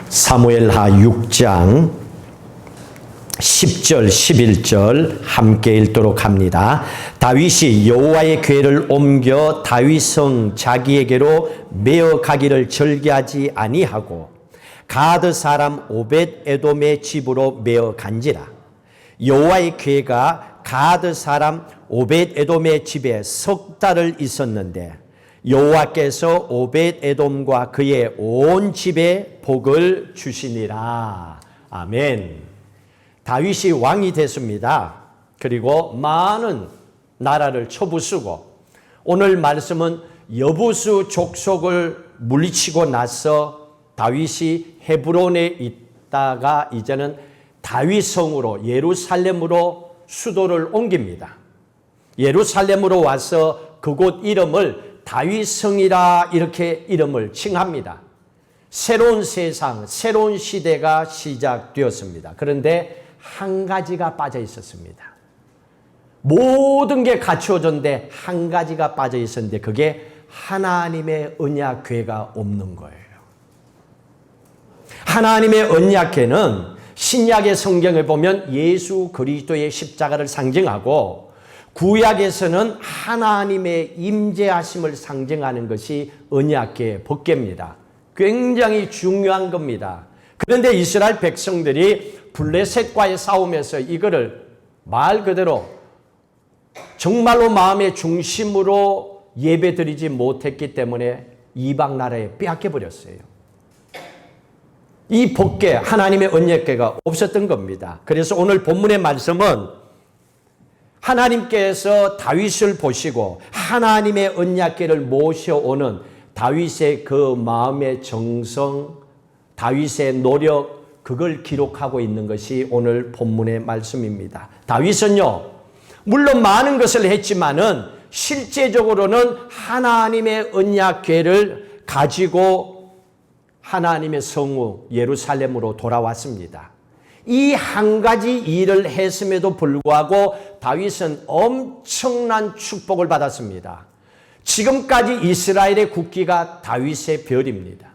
사무엘하 6장 10절 11절 함께 읽도록 합니다. 다윗이 여호와의 궤를 옮겨 다윗성 자기에게로 메어 가기를 절개하지 아니하고 가드 사람 오벳 에돔의 집으로 메어 간지라. 여호와의 궤가 가드 사람 오벳 에돔의 집에 석 달을 있었는데 여호와께서 오벳 에돔과 그의 온 집에 복을 주시니라. 아멘. 다윗이 왕이 됐습니다. 그리고 많은 나라를 쳐부수고, 오늘 말씀은 여부수 족속을 물리치고 나서 다윗이 헤브론에 있다가 이제는 다윗성으로 예루살렘으로 수도를 옮깁니다. 예루살렘으로 와서 그곳 이름을 다윗성이라 이렇게 이름을 칭합니다. 새로운 세상, 새로운 시대가 시작되었습니다. 그런데 한 가지가 빠져 있었습니다. 모든 게 갖추어졌는데 한 가지가 빠져 있었는데 그게 하나님의 언약궤가 없는 거예요. 하나님의 언약궤는 신약의 성경을 보면 예수 그리스도의 십자가를 상징하고, 구약에서는 하나님의 임재하심을 상징하는 것이 언약궤의 법궤입니다. 굉장히 중요한 겁니다. 그런데 이스라엘 백성들이 블레셋과의 싸움에서 이거를 말 그대로 정말로 마음의 중심으로 예배드리지 못했기 때문에 이방 나라에 빼앗겨 버렸어요. 이 법궤, 하나님의 언약궤가 없었던 겁니다. 그래서 오늘 본문의 말씀은 하나님께서 다윗을 보시고 하나님의 언약궤를 모셔오는 다윗의 그 마음의 정성, 다윗의 노력, 그걸 기록하고 있는 것이 오늘 본문의 말씀입니다. 다윗은요, 물론 많은 것을 했지만은 실제적으로는 하나님의 언약궤를 가지고 하나님의 성읍 예루살렘으로 돌아왔습니다. 이 한 가지 일을 했음에도 불구하고 다윗은 엄청난 축복을 받았습니다. 지금까지 이스라엘의 국기가 다윗의 별입니다.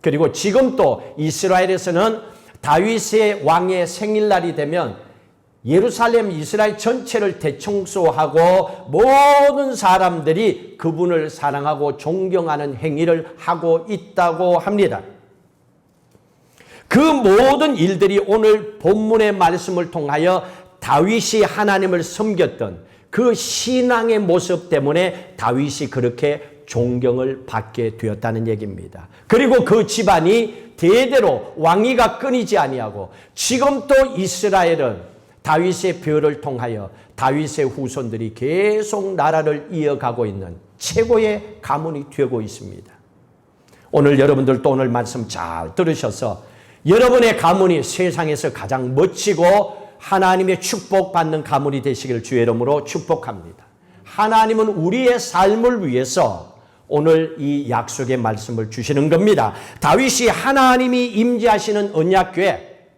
그리고 지금 또 이스라엘에서는 다윗의 왕의 생일날이 되면 예루살렘 이스라엘 전체를 대청소하고 모든 사람들이 그분을 사랑하고 존경하는 행위를 하고 있다고 합니다. 그 모든 일들이 오늘 본문의 말씀을 통하여 다윗이 하나님을 섬겼던 그 신앙의 모습 때문에 다윗이 그렇게 존경을 받게 되었다는 얘기입니다. 그리고 그 집안이 대대로 왕위가 끊이지 아니하고 지금 또 이스라엘은 다윗의 벼를 통하여 다윗의 후손들이 계속 나라를 이어가고 있는 최고의 가문이 되고 있습니다. 오늘 여러분들도 오늘 말씀 잘 들으셔서 여러분의 가문이 세상에서 가장 멋지고 하나님의 축복받는 가문이 되시길 주의 이름으로 축복합니다. 하나님은 우리의 삶을 위해서 오늘 이 약속의 말씀을 주시는 겁니다. 다윗이 하나님이 임재하시는 언약궤,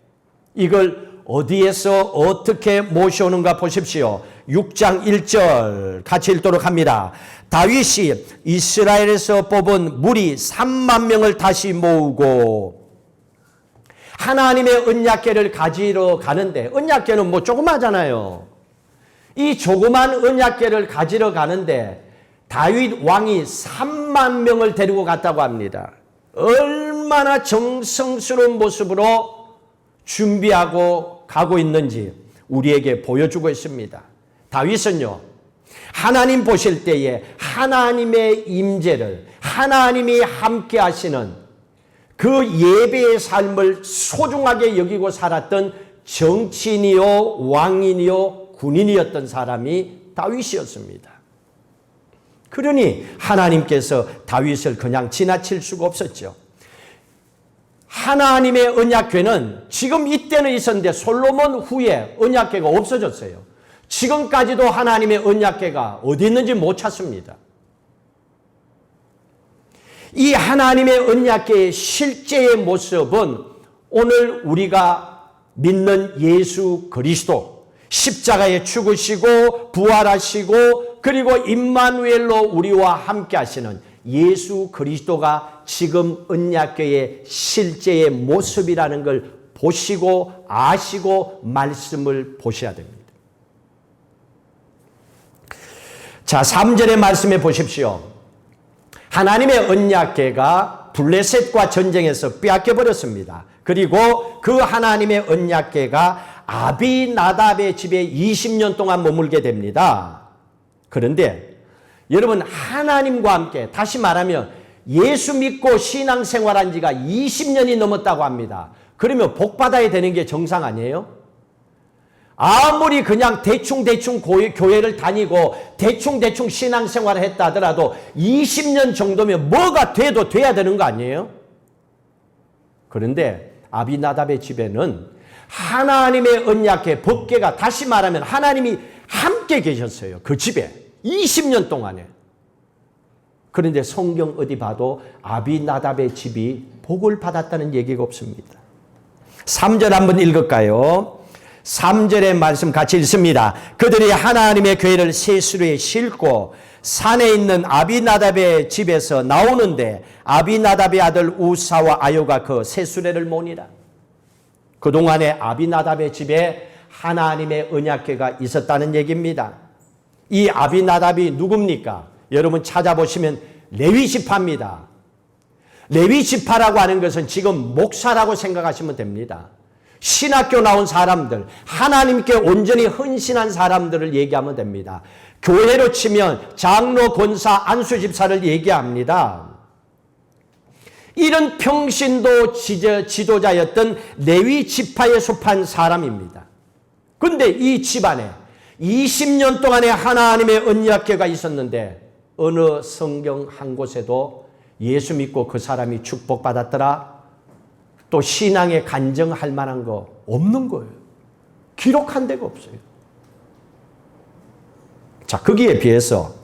이걸 어디에서 어떻게 모셔오는가 보십시오. 6장 1절 같이 읽도록 합니다. 다윗이 이스라엘에서 뽑은 무리 3만 명을 다시 모으고 하나님의 언약궤를 가지러 가는데, 언약궤는 뭐 조그마잖아요. 이 조그만 언약궤를 가지러 가는데 다윗 왕이 3만 명을 데리고 갔다고 합니다. 얼마나 정성스러운 모습으로 준비하고 가고 있는지 우리에게 보여주고 있습니다. 다윗은요, 하나님 보실 때에 하나님의 임재를, 하나님이 함께 하시는 그 예배의 삶을 소중하게 여기고 살았던 정치인이요, 왕인이요, 군인이었던 사람이 다윗이었습니다. 그러니 하나님께서 다윗을 그냥 지나칠 수가 없었죠. 하나님의 언약궤는 지금 이때는 있었는데 솔로몬 후에 언약궤가 없어졌어요. 지금까지도 하나님의 언약궤가 어디 있는지 못 찾습니다. 이 하나님의 언약궤의 실제의 모습은 오늘 우리가 믿는 예수 그리스도, 십자가에 죽으시고 부활하시고 그리고 임마누엘로 우리와 함께 하시는 예수 그리스도가 지금 언약궤의 실제의 모습이라는 걸 보시고 아시고 말씀을 보셔야 됩니다. 자, 3절의 말씀에 보십시오. 하나님의 언약궤가 블레셋과 전쟁에서 빼앗겨 버렸습니다. 그리고 그 하나님의 언약궤가 아비나답의 집에 20년 동안 머물게 됩니다. 그런데 여러분, 하나님과 함께, 다시 말하면 예수 믿고 신앙생활한 지가 20년이 넘었다고 합니다. 그러면 복 받아야 되는 게 정상 아니에요? 아무리 그냥 대충 교회를 다니고 대충 신앙생활을 했다 하더라도 20년 정도면 뭐가 돼도 돼야 되는 거 아니에요? 그런데 아비나답의 집에는 하나님의 언약궤 법궤가, 다시 말하면 하나님이 함께 계셨어요. 그 집에 20년 동안에. 그런데 성경 어디 봐도 아비나답의 집이 복을 받았다는 얘기가 없습니다. 3절 한번 읽을까요? 3절의 말씀 같이 읽습니다. 그들이 하나님의 궤를 세수리에 싣고 산에 있는 아비나답의 집에서 나오는데 아비나답의 아들 우사와 아요가 그 세수레를 모니라. 그동안에 아비나답의 집에 하나님의 언약궤가 있었다는 얘기입니다. 이 아비나답이 누굽니까? 여러분 찾아보시면 레위지파입니다. 레위지파라고 하는 것은 지금 목사라고 생각하시면 됩니다. 신학교 나온 사람들, 하나님께 온전히 헌신한 사람들을 얘기하면 됩니다. 교회로 치면 장로, 권사, 안수 집사를 얘기합니다. 이런 평신도 지도자였던 레위 지파에 속한 사람입니다. 그런데 이 집안에 20년 동안의 하나님의 언약궤가 있었는데 어느 성경 한 곳에도 예수 믿고 그 사람이 축복받았더라, 또 신앙에 간증할 만한 거 없는 거예요. 기록한 데가 없어요. 자, 거기에 비해서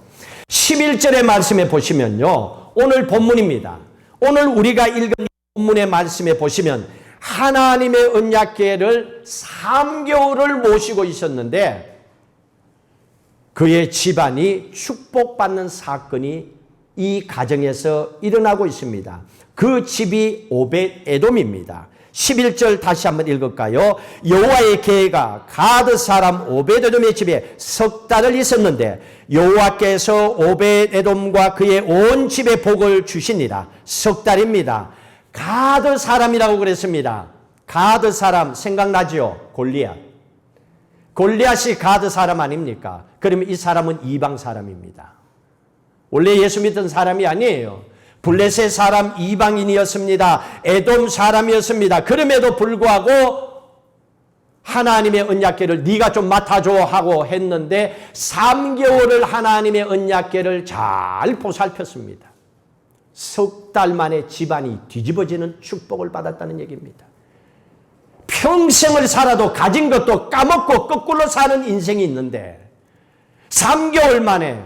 11절의 말씀에 보시면요, 오늘 본문입니다. 오늘 우리가 읽은 본문의 말씀에 보시면 하나님의 언약궤를 3개월을 모시고 있었는데 그의 집안이 축복받는 사건이 이 가정에서 일어나고 있습니다. 그 집이 오벳 에돔입니다. 11절 다시 한번 읽을까요? 여호와의 궤가 가드 사람 오벳 에돔의 집에 석 달을 있었는데 여호와께서 오벳 에돔과 그의 온 집에 복을 주시니라. 석 달입니다. 가드 사람이라고 그랬습니다. 가드 사람 생각나죠? 골리앗이 가드 사람 아닙니까? 그러면 이 사람은 이방 사람입니다. 원래 예수 믿던 사람이 아니에요. 블레셋 사람 이방인이었습니다. 에돔 사람이었습니다. 그럼에도 불구하고 하나님의 언약궤를 네가 좀 맡아줘 하고 했는데 3개월을 하나님의 언약궤를 잘 보살폈습니다. 석 달 만에 집안이 뒤집어지는 축복을 받았다는 얘기입니다. 평생을 살아도 가진 것도 까먹고 거꾸로 사는 인생이 있는데 3개월 만에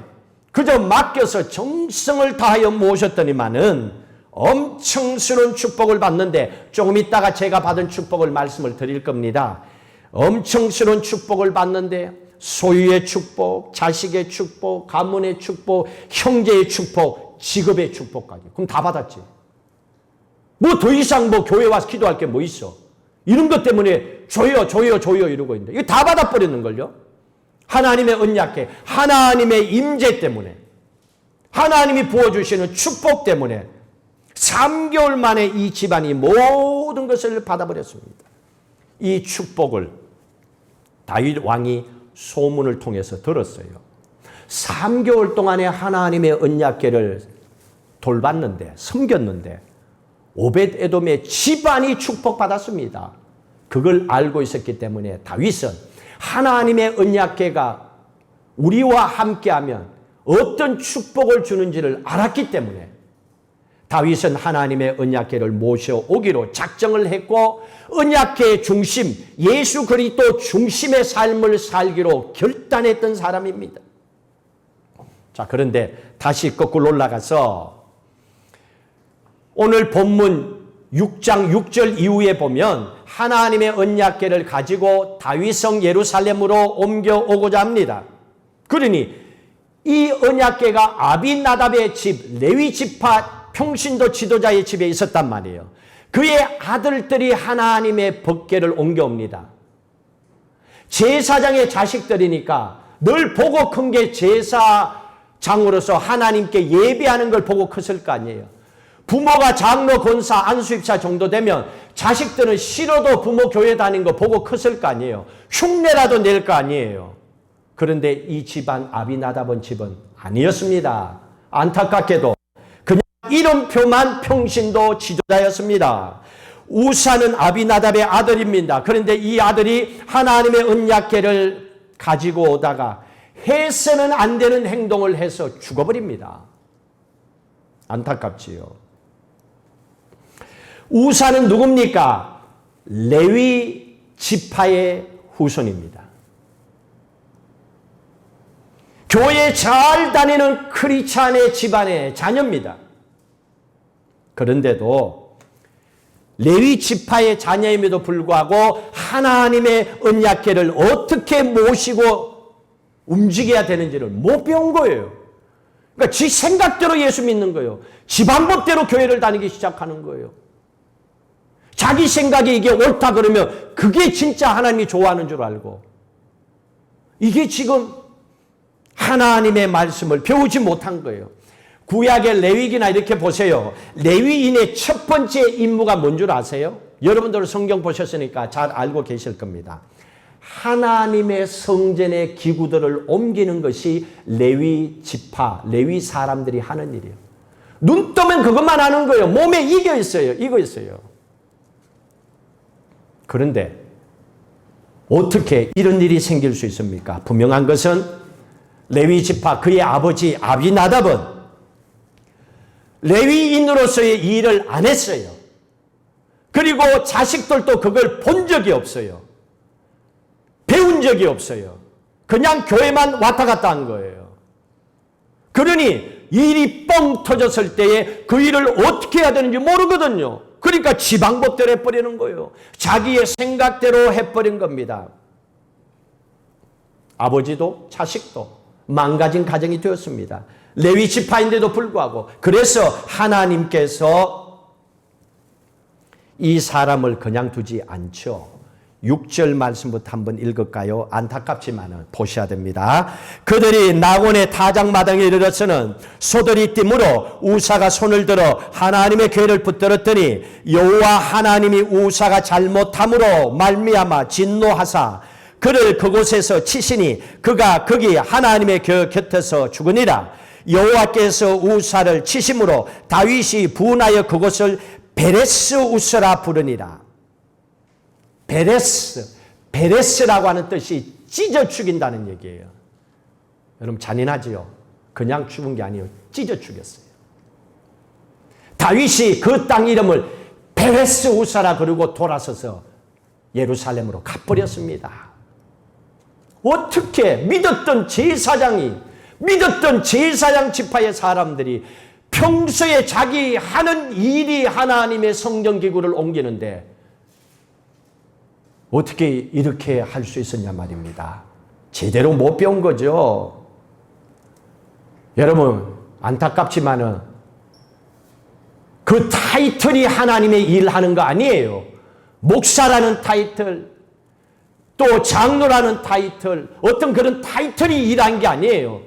그저 맡겨서 정성을 다하여 모셨더니만은 엄청스러운 축복을 받는데, 조금 있다가 제가 받은 축복을 말씀을 드릴 겁니다. 엄청스러운 축복을 받는데 소유의 축복, 자식의 축복, 가문의 축복, 형제의 축복, 직업의 축복까지. 그럼 다 받았지. 뭐 더 이상 뭐 교회 와서 기도할 게 뭐 있어. 이런 것 때문에 줘요 이러고 있는데 이거 다 받아버리는걸요. 하나님의 언약궤, 하나님의 임재 때문에, 하나님이 부어주시는 축복 때문에 3개월 만에 이 집안이 모든 것을 받아버렸습니다. 이 축복을 다윗 왕이 소문을 통해서 들었어요. 3개월 동안에 하나님의 언약궤를 돌봤는데, 섬겼는데 오벳 에돔의 집안이 축복받았습니다. 그걸 알고 있었기 때문에 다윗은 하나님의 언약궤가 우리와 함께하면 어떤 축복을 주는지를 알았기 때문에 다윗은 하나님의 언약궤를 모셔오기로 작정을 했고 언약궤의 중심, 예수 그리스도 중심의 삶을 살기로 결단했던 사람입니다. 자, 그런데 다시 거꾸로 올라가서 오늘 본문 6장 6절 이후에 보면 하나님의 언약궤를 가지고 다윗성 예루살렘으로 옮겨오고자 합니다. 그러니 이 언약궤가 아비나답의 집 레위 지파 평신도 지도자의 집에 있었단 말이에요. 그의 아들들이 하나님의 법궤를 옮겨옵니다. 제사장의 자식들이니까 늘 보고 큰 게 제사장으로서 하나님께 예배하는 걸 보고 컸을 거 아니에요. 부모가 장로, 권사, 안수입사 정도 되면 자식들은 싫어도 부모 교회 다니는 거 보고 컸을 거 아니에요. 흉내라도 낼 거 아니에요. 그런데 이 집안 아비나답은 집은 아니었습니다. 안타깝게도 그냥 이름표만 평신도 지도자였습니다. 우사는 아비나답의 아들입니다. 그런데 이 아들이 하나님의 언약궤를 가지고 오다가 해서는 안 되는 행동을 해서 죽어버립니다. 안타깝지요. 우사는 누굽니까? 레위 지파의 후손입니다. 교회 잘 다니는 크리스찬의 집안의 자녀입니다. 그런데도 레위 지파의 자녀임에도 불구하고 하나님의 언약궤를 어떻게 모시고 움직여야 되는지를 못 배운 거예요. 그러니까 지 생각대로 예수 믿는 거예요. 지 방법대로 교회를 다니기 시작하는 거예요. 자기 생각이 이게 옳다 그러면 그게 진짜 하나님이 좋아하는 줄 알고, 이게 지금 하나님의 말씀을 배우지 못한 거예요. 구약의 레위기나 이렇게 보세요. 레위인의 첫 번째 임무가 뭔 줄 아세요? 여러분들 성경 보셨으니까 잘 알고 계실 겁니다. 하나님의 성전의 기구들을 옮기는 것이 레위 지파, 레위 사람들이 하는 일이에요. 눈 뜨면 그것만 하는 거예요. 몸에 이거 있어요. 그런데 어떻게 이런 일이 생길 수 있습니까? 분명한 것은 레위 지파, 그의 아버지 아비나답은 레위인으로서의 일을 안 했어요. 그리고 자식들도 그걸 본 적이 없어요. 배운 적이 없어요. 그냥 교회만 왔다 갔다 한 거예요. 그러니 일이 뻥 터졌을 때에 그 일을 어떻게 해야 되는지 모르거든요. 그러니까 지 방법대로 해버리는 거예요. 자기의 생각대로 해버린 겁니다. 아버지도 자식도 망가진 가정이 되었습니다. 레위 지파인데도 불구하고. 그래서 하나님께서 이 사람을 그냥 두지 않죠. 6절 말씀부터 한번 읽을까요? 안타깝지만 보셔야 됩니다. 그들이 나곤의 타작마당에 이르러서는 소들이 띠므로 우사가 손을 들어 하나님의 궤를 붙들었더니 여호와 하나님이 우사가 잘못함으로 말미암아 진노하사 그를 그곳에서 치시니 그가 거기 하나님의 곁에서 죽으니라. 여호와께서 우사를 치심으로 다윗이 분하여 그곳을 베레스 우스라 부르니라. 베레스라고 하는 뜻이 찢어 죽인다는 얘기예요. 여러분 잔인하지요? 그냥 죽은 게 아니에요. 찢어 죽였어요. 다윗이 그 땅 이름을 베레스 우사라 그러고 돌아서서 예루살렘으로 가버렸습니다. 어떻게 믿었던 제사장 지파의 사람들이 평소에 자기 하는 일이 하나님의 성전기구를 옮기는데 어떻게 이렇게 할 수 있었냐 말입니다. 제대로 못 배운 거죠. 여러분 안타깝지만은 그 타이틀이 하나님의 일하는 거 아니에요. 목사라는 타이틀, 또 장로라는 타이틀, 어떤 그런 타이틀이 일한 게 아니에요.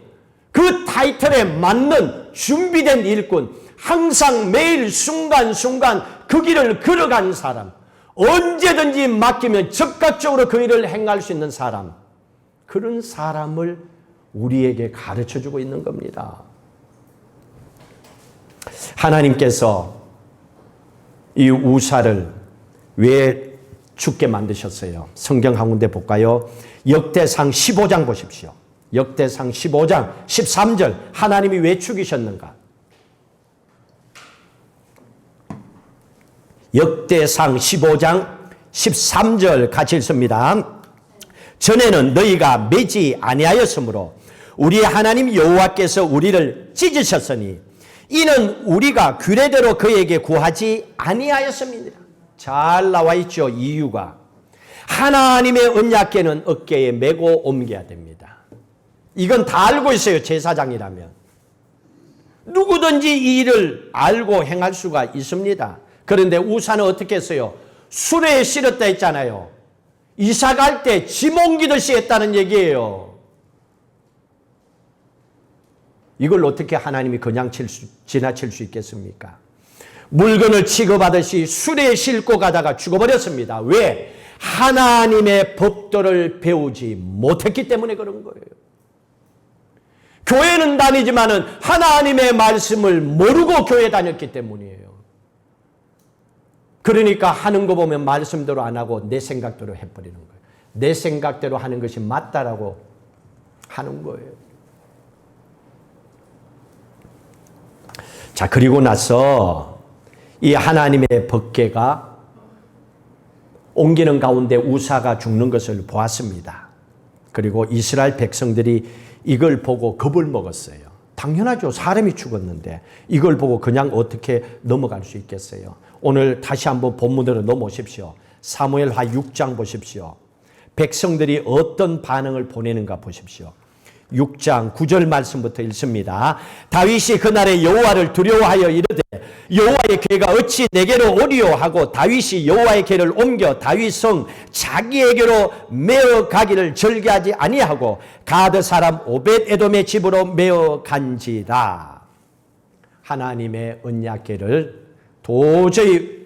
그 타이틀에 맞는 준비된 일꾼, 항상 매일 순간순간 그 길을 걸어간 사람, 언제든지 맡기면 즉각적으로 그 일을 행할 수 있는 사람, 그런 사람을 우리에게 가르쳐주고 있는 겁니다. 하나님께서 이 우사를 왜 죽게 만드셨어요? 성경 한 군데 볼까요? 역대상 15장 보십시오. 역대상 15장 13절 하나님이 왜 죽이셨는가? 역대상 15장 13절 같이 읽습니다. 전에는 너희가 매지 아니하였으므로 우리 하나님 여호와께서 우리를 찢으셨으니 이는 우리가 규례대로 그에게 구하지 아니하였습니다. 잘 나와 있죠. 이유가 하나님의 언약궤는 어깨에 메고 옮겨야 됩니다. 이건 다 알고 있어요. 제사장이라면. 누구든지 이 일을 알고 행할 수가 있습니다. 그런데 우사는 어떻게 했어요? 수레에 실었다 했잖아요. 이사 갈 때 짐 옮기듯이 했다는 얘기예요. 이걸 어떻게 하나님이 그냥 지나칠 수 있겠습니까? 물건을 취급하듯이 수레에 싣고 가다가 죽어버렸습니다. 왜? 하나님의 법도를 배우지 못했기 때문에 그런 거예요. 교회는 다니지만은 하나님의 말씀을 모르고 교회 다녔기 때문이에요. 그러니까 하는 거 보면 말씀대로 안 하고 내 생각대로 해버리는 거예요. 내 생각대로 하는 것이 맞다라고 하는 거예요. 자, 그리고 나서 이 하나님의 법궤가 옮기는 가운데 우사가 죽는 것을 보았습니다. 그리고 이스라엘 백성들이 이걸 보고 겁을 먹었어요. 당연하죠. 사람이 죽었는데 이걸 보고 그냥 어떻게 넘어갈 수 있겠어요. 오늘 다시 한번 본문으로 넘어오십시오. 사무엘하 6장 보십시오. 백성들이 어떤 반응을 보내는가 보십시오. 6장 9절 말씀부터 읽습니다. 다윗이 그날에 여호와를 두려워하여 이르되 여호와의 궤가 어찌 내게로 오리요 하고 다윗이 여호와의 궤를 옮겨 다윗 성 자기에게로 메어 가기를 절개하지 아니하고 가드 사람 오벳 에돔의 집으로 메어 간지라. 하나님의 언약궤를 도저히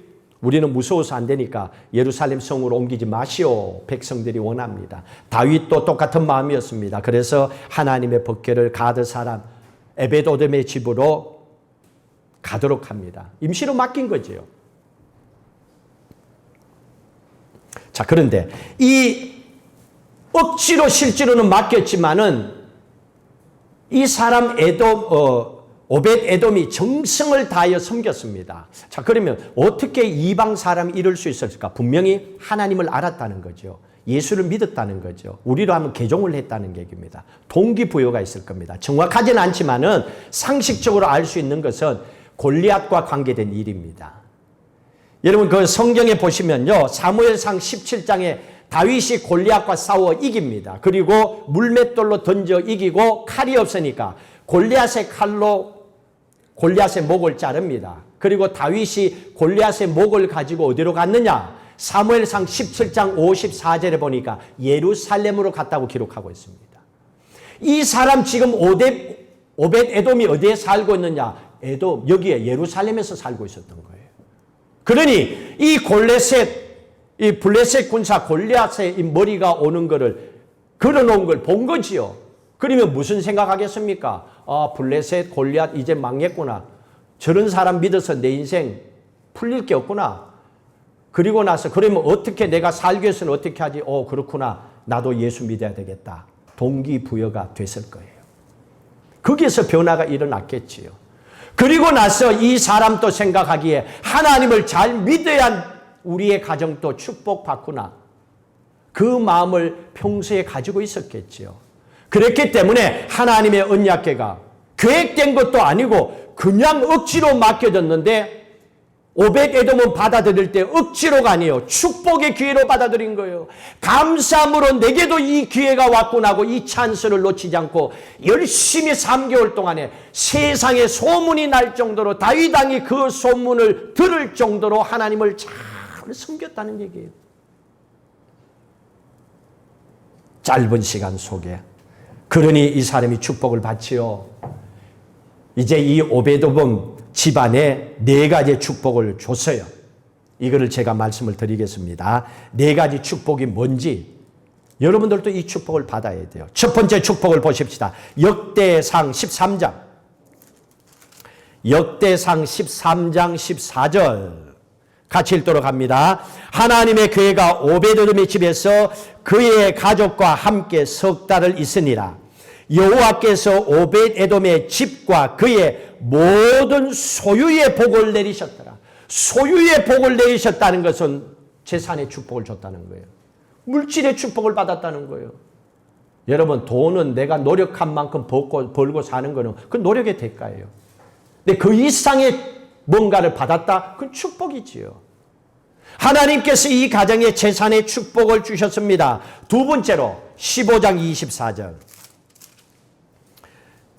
우리는 무서워서 안 되니까 예루살렘 성으로 옮기지 마시오. 백성들이 원합니다. 다윗도 똑같은 마음이었습니다. 그래서 하나님의 법궤를 가드 사람 에벳오돔의 집으로 가도록 합니다. 임시로 맡긴 거죠. 자, 그런데 이 억지로 실제로는 맡겼지만은 이 사람 오벳 에돔이 정성을 다하여 섬겼습니다. 자, 그러면 어떻게 이방 사람이 이럴 수 있었을까? 분명히 하나님을 알았다는 거죠. 예수를 믿었다는 거죠. 우리로 하면 개종을 했다는 얘기입니다. 동기부여가 있을 겁니다. 정확하지는 않지만은 상식적으로 알 수 있는 것은 골리앗과 관계된 일입니다. 여러분 그 성경에 보시면요. 사무엘상 17장에 다윗이 골리앗과 싸워 이깁니다. 그리고 물맷돌로 던져 이기고 칼이 없으니까 골리앗의 칼로 골리앗의 목을 자릅니다. 그리고 다윗이 골리앗의 목을 가지고 어디로 갔느냐? 사무엘상 17장 54절에 보니까 예루살렘으로 갔다고 기록하고 있습니다. 이 사람 지금 오벳 에돔이 어디에 살고 있느냐? 에돔, 여기에 예루살렘에서 살고 있었던 거예요. 그러니 이 블레셋 군사 골리앗의 이 머리가 오는 거를 걸어놓은 걸 본 거지요. 그러면 무슨 생각하겠습니까? 아, 블레셋 골리앗 이제 망했구나. 저런 사람 믿어서 내 인생 풀릴 게 없구나. 그리고 나서 그러면 어떻게 내가 살기 위해서는 어떻게 하지? 그렇구나. 나도 예수 믿어야 되겠다. 동기부여가 됐을 거예요. 거기에서 변화가 일어났겠지요. 그리고 나서 이 사람도 생각하기에 하나님을 잘 믿어야 우리의 가정도 축복받구나. 그 마음을 평소에 가지고 있었겠지요. 그랬기 때문에 하나님의 언약궤가 계획된 것도 아니고 그냥 억지로 맡겨졌는데 오벳 에돔은 받아들일 때 억지로가 아니에요. 축복의 기회로 받아들인 거예요. 감사함으로 내게도 이 기회가 왔구나 하고 이 찬스를 놓치지 않고 열심히 3개월 동안에 세상에 소문이 날 정도로 다윗 왕이 그 소문을 들을 정도로 하나님을 잘 섬겼다는 얘기예요. 짧은 시간 속에. 그러니 이 사람이 축복을 받지요. 이제 이 오벳에돔 집안에 4가지의 축복을 줬어요. 이거를 제가 말씀을 드리겠습니다. 4가지 축복이 뭔지 여러분들도 이 축복을 받아야 돼요. 첫 번째 축복을 보십시다. 역대상 13장. 역대상 13장 14절. 같이 읽도록 합니다. 하나님의 궤가 오벳에돔의 집에서 그의 가족과 함께 석 달을 있으니라. 여호와께서 오벳에돔의 집과 그의 모든 소유의 복을 내리셨더라. 소유의 복을 내리셨다는 것은 재산의 축복을 줬다는 거예요. 물질의 축복을 받았다는 거예요. 여러분 돈은 내가 노력한 만큼 벌고 사는 거는 그 노력의 대가예요. 근데 그 이상의 뭔가를 받았다? 그건 축복이지요. 하나님께서 이 가정에 재산의 축복을 주셨습니다. 두 번째로 15장 24절.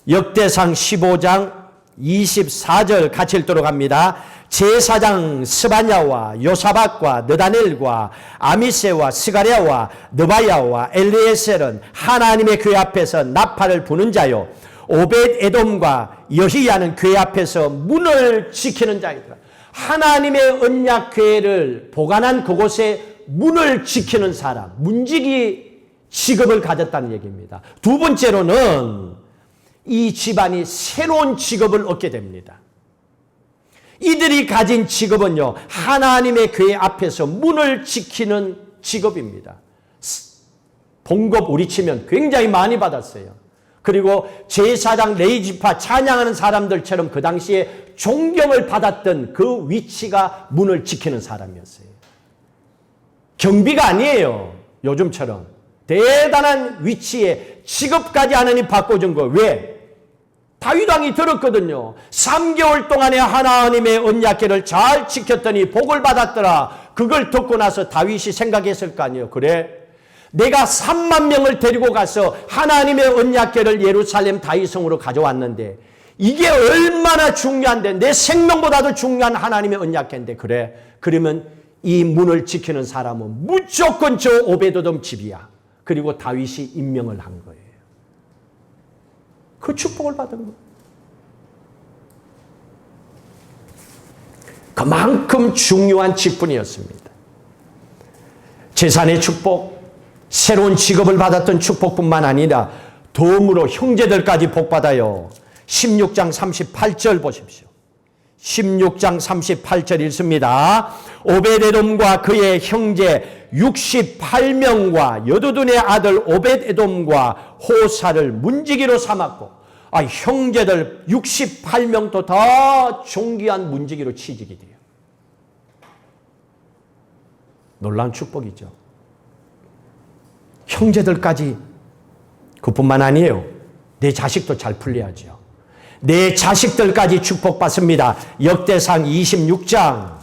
역대상 15장 24절 같이 읽도록 합니다. 제사장 스바냐와 요사박과 느다넬과 아미세와 스가랴와 느바야와 엘리에셀은 하나님의 궤 앞에서 나팔을 부는 자요 오벳 에돔과 여히야는 궤 앞에서 문을 지키는 자이더라. 하나님의 언약궤를 보관한 그곳에 문을 지키는 사람, 문지기 직업을 가졌다는 얘기입니다. 두 번째로는 이 집안이 새로운 직업을 얻게 됩니다. 이들이 가진 직업은요, 하나님의 궤 앞에서 문을 지키는 직업입니다. 봉급 우리 치면 굉장히 많이 받았어요. 그리고 제사장 레위지파 찬양하는 사람들처럼 그 당시에 존경을 받았던 그 위치가 문을 지키는 사람이었어요. 경비가 아니에요. 요즘처럼. 대단한 위치에 직업까지 하나님 바꿔준 거. 왜? 다윗 왕이 들었거든요. 3개월 동안에 하나님의 언약궤를 잘 지켰더니 복을 받았더라. 그걸 듣고 나서 다윗이 생각했을 거 아니에요. 그래? 내가 3만 명을 데리고 가서 하나님의 언약궤를 예루살렘 다윗성으로 가져왔는데 이게 얼마나 중요한데 내 생명보다도 중요한 하나님의 언약궤인데 그래? 그러면 이 문을 지키는 사람은 무조건 저 오베드돔 집이야. 그리고 다윗이 임명을 한 거예요. 그 축복을 받은 거예요. 그만큼 중요한 직분이었습니다. 재산의 축복, 새로운 직업을 받았던 축복뿐만 아니라 도움으로 형제들까지 복받아요. 16장 38절 보십시오. 16장 38절 읽습니다. 오벳에돔과 그의 형제 68명과 여두둔의 아들 오벳에돔과 호사를 문지기로 삼았고, 형제들 68명도 다 존귀한 문지기로 취직이 돼요. 놀라운 축복이죠. 형제들까지 그뿐만 아니에요. 내 자식도 잘 풀려야죠. 내 자식들까지 축복받습니다. 역대상 26장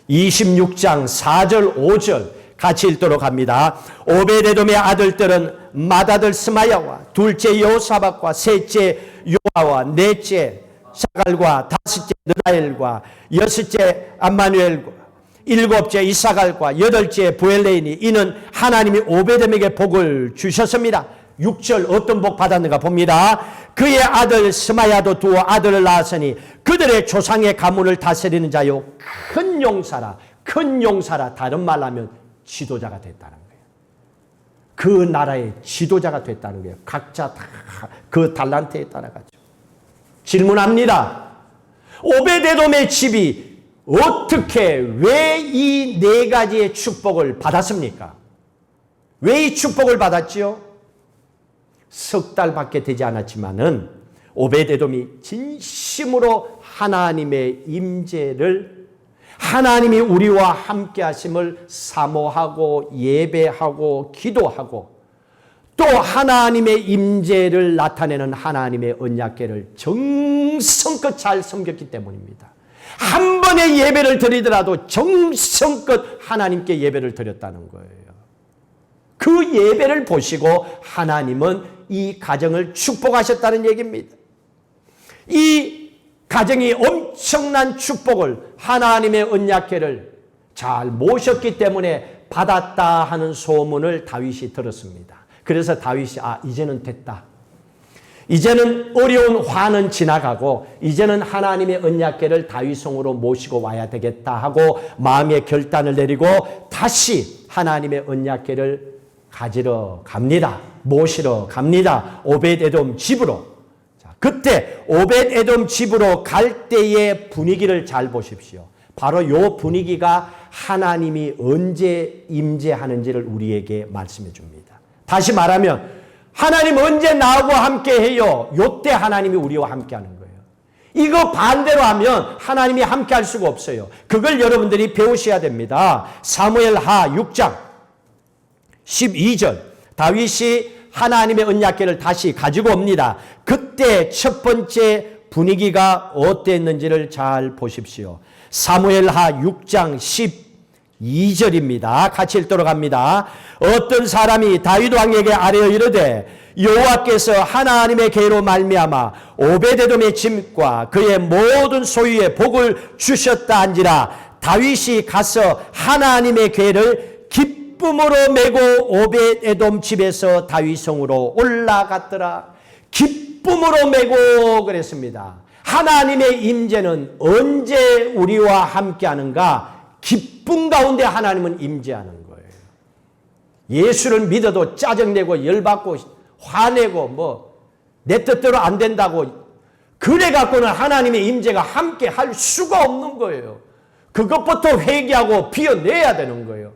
4절 5절 같이 읽도록 합니다. 오벳에돔의 아들들은 맏아들 스마야와 둘째 여호사박과 셋째 요아와 넷째 사갈과 다섯째 느다엘과 여섯째 암마누엘과 일곱째 이사갈과 여덟째 부엘레인이 이는 하나님이 오벳에돔에게 복을 주셨습니다. 6절 어떤 복 받았는가 봅니다. 그의 아들 스마야도 두 아들을 낳았으니 그들의 조상의 가문을 다스리는 자요 큰 용사라. 큰 용사라. 다른 말로 하면 지도자가 됐다는 거예요. 그 나라의 지도자가 됐다는 거예요. 각자 다 그 달란트에 따라가죠. 질문합니다. 오벳에돔의 집이 어떻게 왜 이 네 가지의 축복을 받았습니까? 왜 이 축복을 받았지요? 석 달밖에 되지 않았지만은 오벳에돔이 진심으로 하나님의 임재를, 하나님이 우리와 함께 하심을 사모하고 예배하고 기도하고 또 하나님의 임재를 나타내는 하나님의 언약궤를 정성껏 잘 섬겼기 때문입니다. 한 번의 예배를 드리더라도 정성껏 하나님께 예배를 드렸다는 거예요. 그 예배를 보시고 하나님은 이 가정을 축복하셨다는 얘기입니다. 이 가정이 엄청난 축복을, 하나님의 언약궤를 잘 모셨기 때문에 받았다 하는 소문을 다윗이 들었습니다. 그래서 다윗이 이제는 됐다. 이제는 어려운 화는 지나가고 이제는 하나님의 언약궤를 다윗성으로 모시고 와야 되겠다 하고 마음의 결단을 내리고 다시 하나님의 언약궤를 가지러 갑니다. 모시러 갑니다. 오벳에돔 집으로. 자, 그때 오벳에돔 집으로 갈 때의 분위기를 잘 보십시오. 바로 이 분위기가 하나님이 언제 임재하는지를 우리에게 말씀해 줍니다. 다시 말하면 하나님 언제 나하고 함께 해요? 요때 하나님이 우리와 함께 하는 거예요. 이거 반대로 하면 하나님이 함께 할 수가 없어요. 그걸 여러분들이 배우셔야 됩니다. 사무엘하 6장 12절 다윗이 하나님의 언약궤를 다시 가지고 옵니다. 그때 첫 번째 분위기가 어땠는지를 잘 보십시오. 사무엘하 6장 2절입니다. 같이 읽도록 합니다. 어떤 사람이 다윗 왕에게 아뢰어 이르되 여호와께서 하나님의 계로 말미암아 오베데돔의 짐과 그의 모든 소유의 복을 주셨다 한지라 다윗이 가서 하나님의 궤를 기쁨으로 메고 오벳에돔 집에서 다윗 성으로 올라갔더라. 기쁨으로 메고 그랬습니다. 하나님의 임재는 언제 우리와 함께하는가? 기쁨 가운데 하나님은 임재하는 거예요. 예수를 믿어도 짜증내고 열받고 화내고 내 뜻대로 안 된다고 그래 갖고는 하나님의 임재가 함께 할 수가 없는 거예요. 그것부터 회개하고 비워내야 되는 거예요.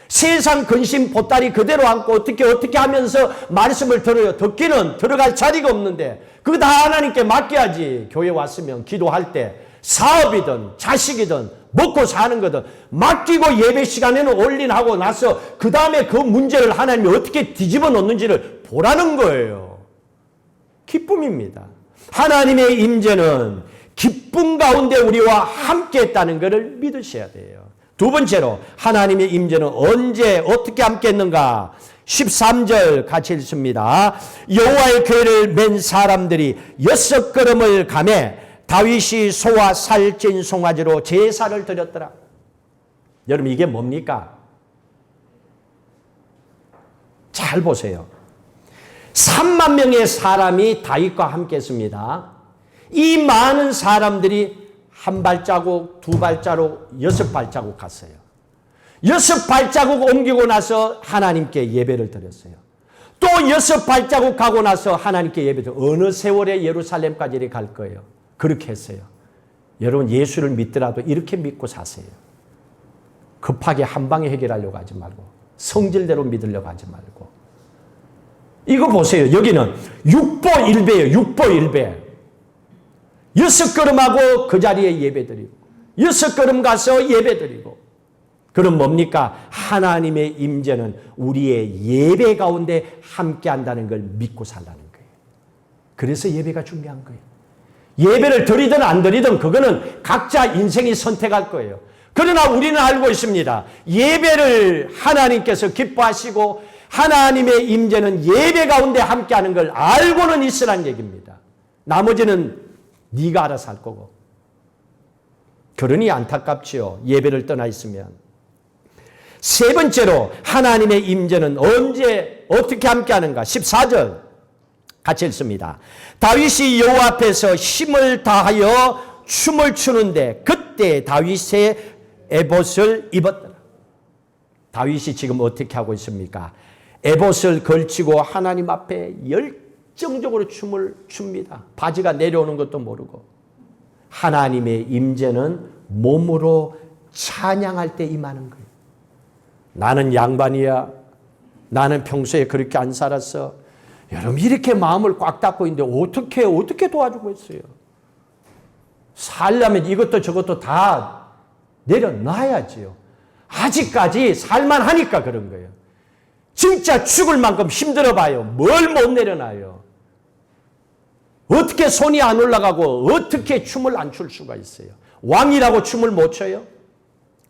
세상 근심 보따리 그대로 안고 어떻게 하면서 말씀을 들어요. 듣기는 들어갈 자리가 없는데 그거 다 하나님께 맡겨야지. 교회 왔으면 기도할 때 사업이든 자식이든 먹고 사는 거든 맡기고 예배 시간에는 올인하고 나서 그 다음에 그 문제를 하나님이 어떻게 뒤집어 놓는지를 보라는 거예요. 기쁨입니다. 하나님의 임재는 기쁨 가운데 우리와 함께 했다는 것을 믿으셔야 돼요. 두 번째로 하나님의 임재는 언제 어떻게 함께 했는가? 13절 같이 읽습니다. 여호와의 궤를 맨 사람들이 6걸음을 가매 다윗이 소와 살찐 송아지로 제사를 드렸더라. 여러분 이게 뭡니까? 잘 보세요. 3만 명의 사람이 다윗과 함께 했습니다. 이 많은 사람들이 한 발자국, 두 발자국, 6발자국 갔어요. 6발자국 옮기고 나서 하나님께 예배를 드렸어요. 또 6발자국 가고 나서 하나님께 예배를 드렸어요. 어느 세월에 예루살렘까지 갈 거예요. 그렇게 했어요. 여러분 예수를 믿더라도 이렇게 믿고 사세요. 급하게 한 방에 해결하려고 하지 말고 성질대로 믿으려고 하지 말고. 이거 보세요. 여기는 6보 1배예요. 6보 1배. 6걸음하고 그 자리에 예배드리고 6걸음 가서 예배드리고. 그럼 뭡니까? 하나님의 임재는 우리의 예배 가운데 함께한다는 걸 믿고 살라는 거예요. 그래서 예배가 중요한 거예요. 예배를 드리든 안 드리든 그거는 각자 인생이 선택할 거예요. 그러나 우리는 알고 있습니다. 예배를 하나님께서 기뻐하시고 하나님의 임재는 예배 가운데 함께하는 걸 알고는 있으란 얘기입니다. 나머지는 네가 알아서 할 거고. 그러니 안타깝지요. 예배를 떠나 있으면. 세 번째로 하나님의 임재는 언제 어떻게 함께하는가? 14절 같이 읽습니다. 다윗이 여호와 앞에서 힘을 다하여 춤을 추는데 그때 다윗의 에봇을 입었더라. 다윗이 지금 어떻게 하고 있습니까? 에봇을 걸치고 하나님 앞에 열정적으로 춤을 춥니다. 바지가 내려오는 것도 모르고. 하나님의 임재는 몸으로 찬양할 때 임하는 거예요. 나는 양반이야. 나는 평소에 그렇게 안 살았어. 여러분 이렇게 마음을 꽉 닫고 있는데 어떻게 도와주고 있어요? 살려면 이것도 저것도 다 내려놔야지요. 아직까지 살만하니까 그런 거예요. 진짜 죽을 만큼 힘들어 봐요. 뭘 못 내려놔요. 어떻게 손이 안 올라가고 어떻게 춤을 안 출 수가 있어요? 왕이라고 춤을 못 춰요?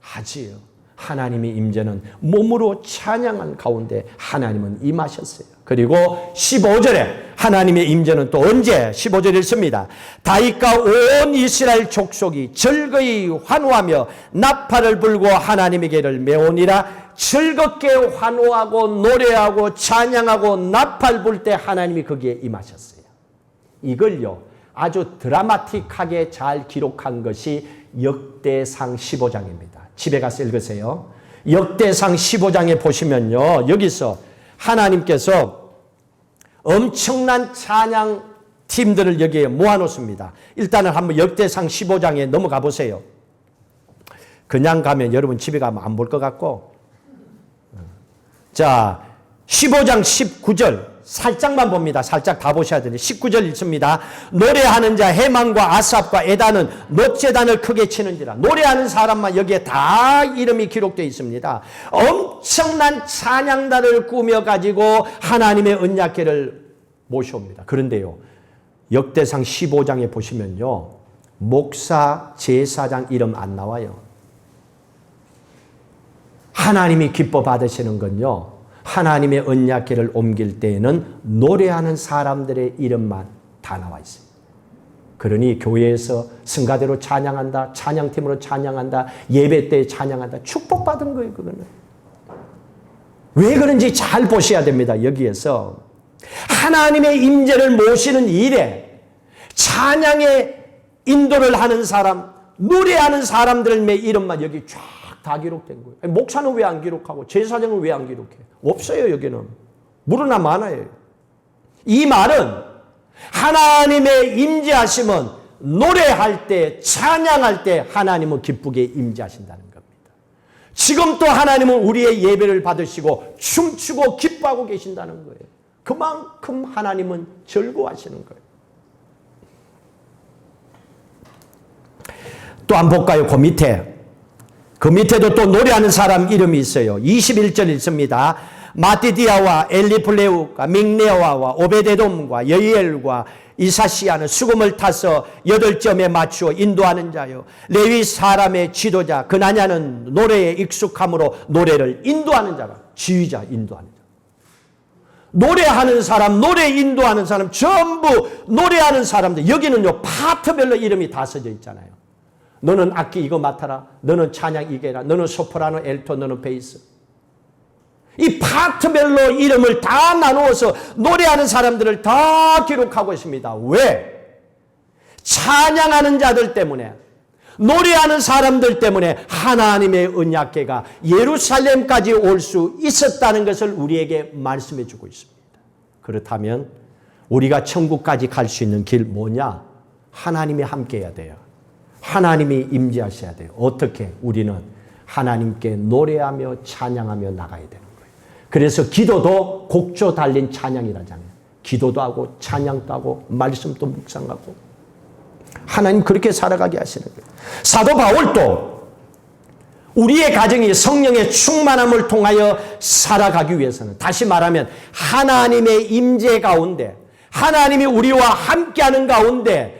하지요. 하나님의 임재는 몸으로 찬양한 가운데 하나님은 임하셨어요. 그리고 15절에 하나님의 임재는 또 언제? 15절 읽습니다. 다윗과 온 이스라엘 족속이 즐거이 환호하며 나팔을 불고 하나님에게를 메오니라. 즐겁게 환호하고 노래하고 찬양하고 나팔 불 때 하나님이 거기에 임하셨어요. 이걸요 아주 드라마틱하게 잘 기록한 것이 역대상 15장입니다. 집에 가서 읽으세요. 역대상 15장에 보시면요. 여기서 하나님께서 엄청난 찬양 팀들을 여기에 모아놓습니다. 일단은 한번 역대상 15장에 넘어가 보세요. 그냥 가면 여러분 집에 가면 안 볼 것 같고. 자, 15장 19절 살짝만 봅니다. 살짝 다 보셔야 되는데 19절 읽습니다. 노래하는 자 해만과 아삽과 에단은 놋제단을 크게 치는지라. 노래하는 사람만 여기에 다 이름이 기록되어 있습니다. 엄청난 찬양단을 꾸며가지고 하나님의 언약궤를 모셔옵니다. 그런데요 역대상 15장에 보시면요 목사, 제사장 이름 안 나와요. 하나님이 기뻐 받으시는 건요, 하나님의 언약궤를 옮길 때에는 노래하는 사람들의 이름만 다 나와 있어요. 그러니 교회에서 성가대로 찬양한다, 찬양팀으로 찬양한다, 예배 때 찬양한다, 축복받은 거예요. 그거는 왜 그런지 잘 보셔야 됩니다. 여기에서 하나님의 임재를 모시는 일에 찬양의 인도를 하는 사람, 노래하는 사람들의 이름만 여기 쫙 다 기록된 거예요. 아니, 목사는 왜 안 기록하고 제사장은 왜 안 기록해? 없어요. 여기는 무르나 많아요. 이 말은 하나님의 임재하심은 노래할 때, 찬양할 때 하나님은 기쁘게 임재하신다는 겁니다. 지금 또 하나님은 우리의 예배를 받으시고 춤추고 기뻐하고 계신다는 거예요. 그만큼 하나님은 즐거워하시는 거예요. 또 한 번 볼까요? 그 밑에도 또 노래하는 사람 이름이 있어요. 21절 있습니다. 마띠디아와 엘리플레우가 믹네와와 오베데돔과 여이엘과 이사시아는 수금을 타서 8점에 맞추어 인도하는 자요. 레위 사람의 지도자 그나냐는 노래에 익숙함으로 노래를 인도하는 자라. 지휘자, 인도하는 자. 노래하는 사람, 노래 인도하는 사람, 전부 노래하는 사람들. 여기는요 파트별로 이름이 다 써져 있잖아요. 너는 악기 이거 맡아라. 너는 찬양 이거 해라. 너는 소프라노, 엘토, 너는 베이스. 이 파트별로 이름을 다 나누어서 노래하는 사람들을 다 기록하고 있습니다. 왜? 찬양하는 자들 때문에, 노래하는 사람들 때문에 하나님의 언약궤가 예루살렘까지 올 수 있었다는 것을 우리에게 말씀해 주고 있습니다. 그렇다면 우리가 천국까지 갈 수 있는 길 뭐냐? 하나님이 함께 해야 돼요. 하나님이 임재하셔야 돼요. 어떻게? 우리는 하나님께 노래하며 찬양하며 나가야 되는 거예요. 그래서 기도도 곡조 달린 찬양이라잖아요. 기도도 하고 찬양도 하고 말씀도 묵상하고 하나님 그렇게 살아가게 하시는 거예요. 사도 바울도 우리의 가정이 성령의 충만함을 통하여 살아가기 위해서는, 다시 말하면 하나님의 임재 가운데, 하나님이 우리와 함께하는 가운데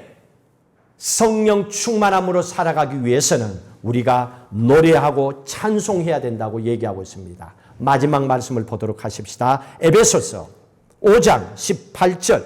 성령 충만함으로 살아가기 위해서는 우리가 노래하고 찬송해야 된다고 얘기하고 있습니다. 마지막 말씀을 보도록 하십시다. 에베소서 5장 18절.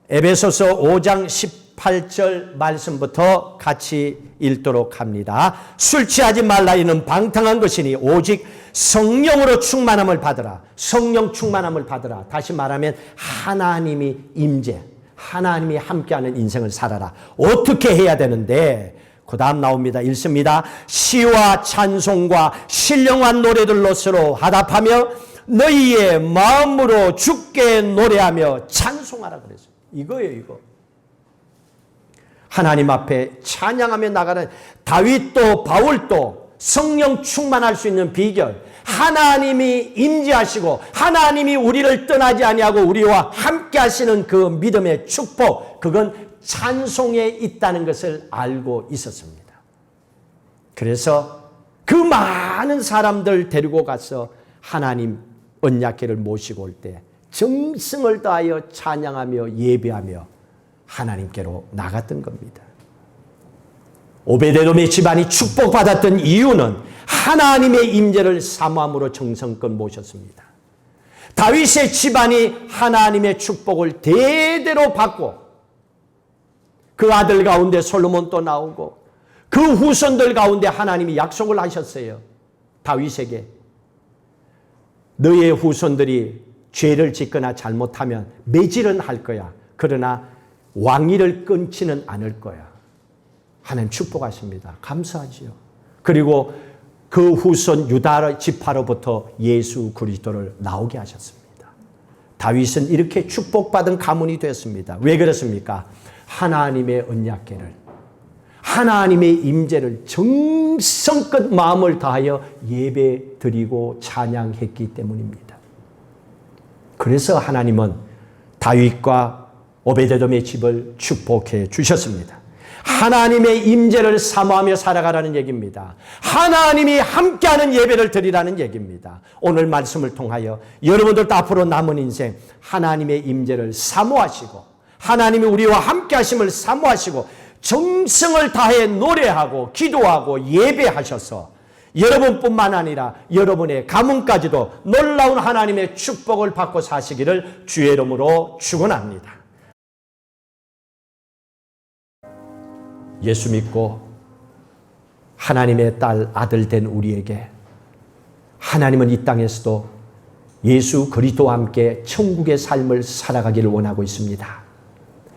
에베소서 5장 18절 말씀부터 같이 읽도록 합니다. 술 취하지 말라 이는 방탕한 것이니 오직 성령으로 충만함을 받으라. 성령 충만함을 받으라. 다시 말하면 하나님이 임재, 하나님이 함께하는 인생을 살아라. 어떻게 해야 되는데? 그 다음 나옵니다. 읽습니다. 시와 찬송과 신령한 노래들로 서로 화답하며 너희의 마음으로 주께 노래하며 찬송하라 그랬어요. 이거예요, 이거. 하나님 앞에 찬양하며 나가는 다윗도 바울도 성령 충만할 수 있는 비결, 하나님이 임재하시고 하나님이 우리를 떠나지 아니하고 우리와 함께 하시는 그 믿음의 축복, 그건 찬송에 있다는 것을 알고 있었습니다. 그래서 그 많은 사람들 데리고 가서 하나님 언약궤를 모시고 올 때 정성을 다하여 찬양하며 예배하며 하나님께로 나갔던 겁니다. 오베데돔의 집안이 축복받았던 이유는 하나님의 임재를 사모함으로 정성껏 모셨습니다. 다윗의 집안이 하나님의 축복을 대대로 받고 그 아들 가운데 솔로몬도 나오고 그 후손들 가운데 하나님이 약속을 하셨어요. 다윗에게 너의 후손들이 죄를 짓거나 잘못하면 매질은 할 거야. 그러나 왕위를 끊지는 않을 거야. 하나님 축복하십니다. 감사하지요. 그리고 그 후손 유다 지파로부터 예수 그리스도를 나오게 하셨습니다. 다윗은 이렇게 축복받은 가문이 되었습니다. 왜 그렇습니까? 하나님의 언약궤를, 하나님의 임재를 정성껏 마음을 다하여 예배 드리고 찬양했기 때문입니다. 그래서 하나님은 다윗과 오베데돔의 집을 축복해 주셨습니다. 하나님의 임재를 사모하며 살아가라는 얘기입니다. 하나님이 함께하는 예배를 드리라는 얘기입니다. 오늘 말씀을 통하여 여러분들도 앞으로 남은 인생 하나님의 임재를 사모하시고 하나님이 우리와 함께하심을 사모하시고 정성을 다해 노래하고 기도하고 예배하셔서 여러분뿐만 아니라 여러분의 가문까지도 놀라운 하나님의 축복을 받고 사시기를 주의 이름으로 축원합니다. 예수 믿고 하나님의 딸, 아들 된 우리에게 하나님은 이 땅에서도 예수 그리스도와 함께 천국의 삶을 살아가기를 원하고 있습니다.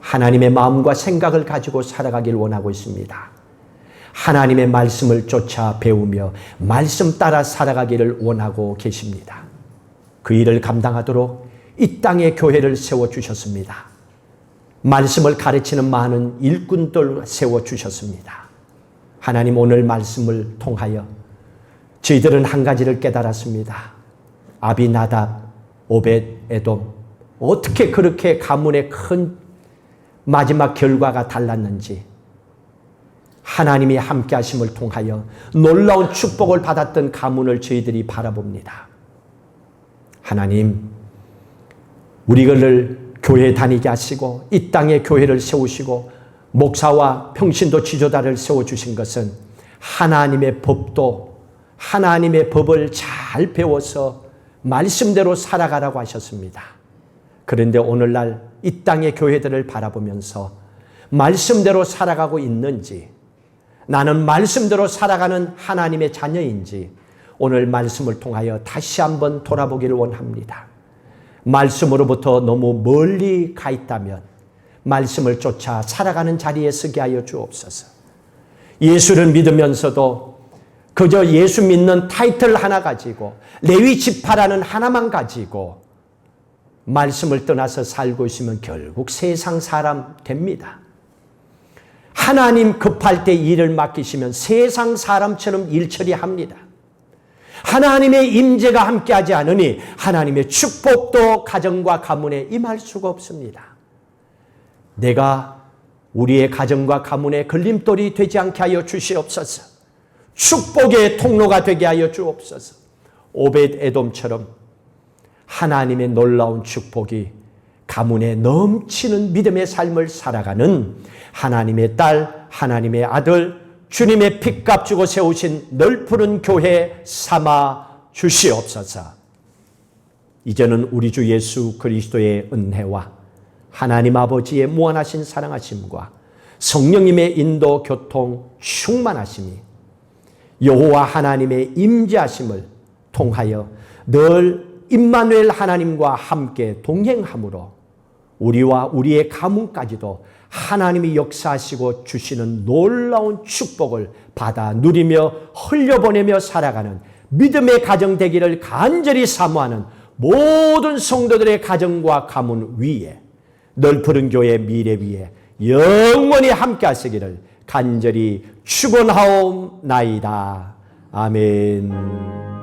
하나님의 마음과 생각을 가지고 살아가기를 원하고 있습니다. 하나님의 말씀을 쫓아 배우며 말씀 따라 살아가기를 원하고 계십니다. 그 일을 감당하도록 이 땅에 교회를 세워주셨습니다. 말씀을 가르치는 많은 일꾼들 세워주셨습니다. 하나님 오늘 말씀을 통하여 저희들은 한 가지를 깨달았습니다. 아비나답, 오벳, 에돔 어떻게 그렇게 가문의 큰 마지막 결과가 달랐는지 하나님이 함께 하심을 통하여 놀라운 축복을 받았던 가문을 저희들이 바라봅니다. 하나님, 우리를 교회 다니게 하시고 이 땅에 교회를 세우시고 목사와 평신도 지도자를 세워주신 것은 하나님의 법도 하나님의 법을 잘 배워서 말씀대로 살아가라고 하셨습니다. 그런데 오늘날 이 땅의 교회들을 바라보면서 말씀대로 살아가고 있는지, 나는 말씀대로 살아가는 하나님의 자녀인지 오늘 말씀을 통하여 다시 한번 돌아보기를 원합니다. 말씀으로부터 너무 멀리 가 있다면 말씀을 쫓아 살아가는 자리에 서게 하여 주옵소서. 예수를 믿으면서도 그저 예수 믿는 타이틀 하나 가지고 레위 지파라는 하나만 가지고 말씀을 떠나서 살고 있으면 결국 세상 사람 됩니다. 하나님 급할 때 일을 맡기시면 세상 사람처럼 일 처리합니다. 하나님의 임재가 함께하지 않으니 하나님의 축복도 가정과 가문에 임할 수가 없습니다. 내가 우리의 가정과 가문에 걸림돌이 되지 않게 하여 주시옵소서. 축복의 통로가 되게 하여 주옵소서. 오벳 에돔처럼 하나님의 놀라운 축복이 가문에 넘치는 믿음의 삶을 살아가는 하나님의 딸, 하나님의 아들, 주님의 핏값 주고 세우신 널푸른 교회 삼아 주시옵소서. 이제는 우리 주 예수 그리스도의 은혜와 하나님 아버지의 무한하신 사랑하심과 성령님의 인도 교통 충만하심이 여호와 하나님의 임재하심을 통하여 늘 임마누엘 하나님과 함께 동행함으로 우리와 우리의 가문까지도 하나님이 역사하시고 주시는 놀라운 축복을 받아 누리며 흘려보내며 살아가는 믿음의 가정 되기를 간절히 사모하는 모든 성도들의 가정과 가문 위에 널푸른 교회 미래 위에 영원히 함께 하시기를 간절히 축원하옵나이다. 아멘.